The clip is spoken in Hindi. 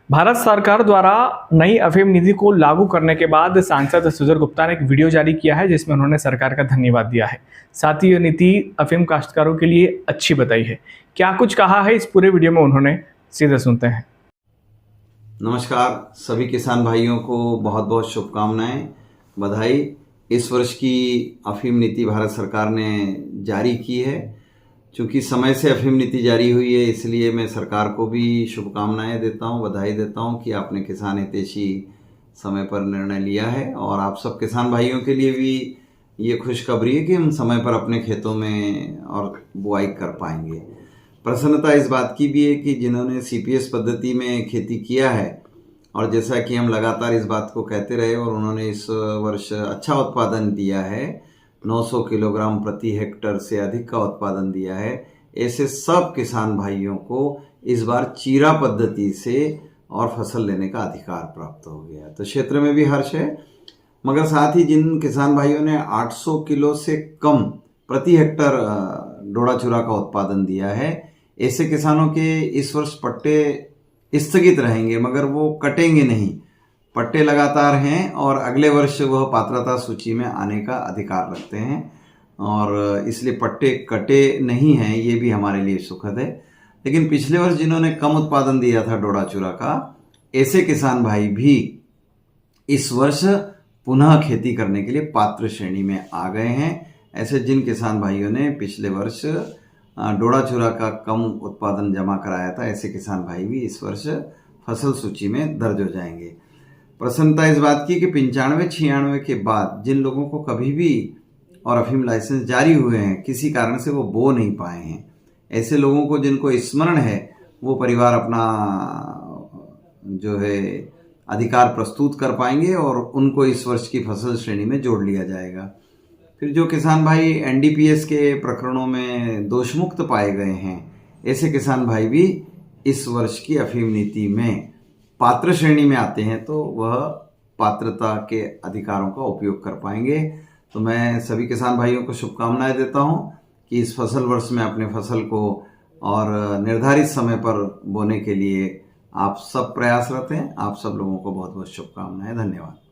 भारत सरकार द्वारा नई अफीम नीति को लागू करने के बाद सांसद सुधीर गुप्ता ने एक वीडियो जारी किया है जिसमें उन्होंने सरकार का धन्यवाद दिया है। साथ ही ये नीति अफीम काश्तकारों के लिए अच्छी बताई है। क्या कुछ कहा है इस पूरे वीडियो में उन्होंने, सीधे सुनते हैं। नमस्कार, सभी किसान भाइयों को बहुत बहुत शुभकामनाएं, बधाई। इस वर्ष की अफीम नीति भारत सरकार ने जारी की है। चूँकि समय से अफीम नीति जारी हुई है, इसलिए मैं सरकार को भी शुभकामनाएं देता हूं, बधाई देता हूं कि आपने किसान हितैषी समय पर निर्णय लिया है। और आप सब किसान भाइयों के लिए भी ये खुशखबरी है कि हम समय पर अपने खेतों में और बुआई कर पाएंगे। प्रसन्नता इस बात की भी है कि जिन्होंने सीपीएस पद्धति में खेती किया है, और जैसा कि हम लगातार इस बात को कहते रहे और उन्होंने इस वर्ष अच्छा उत्पादन दिया है, 900 किलोग्राम प्रति हेक्टर से अधिक का उत्पादन दिया है, ऐसे सब किसान भाइयों को इस बार चीरा पद्धति से और फसल लेने का अधिकार प्राप्त हो गया। तो क्षेत्र में भी हर्ष है। मगर साथ ही जिन किसान भाइयों ने 800 किलो से कम प्रति हेक्टर डोडा चूरा का उत्पादन दिया है, ऐसे किसानों के इस वर्ष पट्टे स्थगित रहेंगे, मगर वो कटेंगे नहीं। पट्टे लगातार हैं और अगले वर्ष वह पात्रता सूची में आने का अधिकार रखते हैं, और इसलिए पट्टे कटे नहीं हैं, ये भी हमारे लिए सुखद है। लेकिन पिछले वर्ष जिन्होंने कम उत्पादन दिया था डोडा चूरा का, ऐसे किसान भाई भी इस वर्ष पुनः खेती करने के लिए पात्र श्रेणी में आ गए हैं। ऐसे जिन किसान भाइयों ने पिछले वर्ष डोडा चूरा का कम उत्पादन जमा कराया था, ऐसे किसान भाई भी इस वर्ष फसल सूची में दर्ज हो जाएंगे। प्रसन्नता इस बात की कि 95-96 के बाद जिन लोगों को कभी भी और अफीम लाइसेंस जारी हुए हैं, किसी कारण से वो बो नहीं पाए हैं, ऐसे लोगों को जिनको स्मरण है, वो परिवार अपना जो है अधिकार प्रस्तुत कर पाएंगे और उनको इस वर्ष की फसल श्रेणी में जोड़ लिया जाएगा। फिर जो किसान भाई एनडीपीएस के प्रकरणों में दोषमुक्त पाए गए हैं, ऐसे किसान भाई भी इस वर्ष की अफीम नीति में पात्र श्रेणी में आते हैं, तो वह पात्रता के अधिकारों का उपयोग कर पाएंगे। तो मैं सभी किसान भाइयों को शुभकामनाएं देता हूं कि इस फसल वर्ष में अपने फसल को और निर्धारित समय पर बोने के लिए आप सब प्रयासरत हैं। आप सब लोगों को बहुत बहुत शुभकामनाएं। धन्यवाद।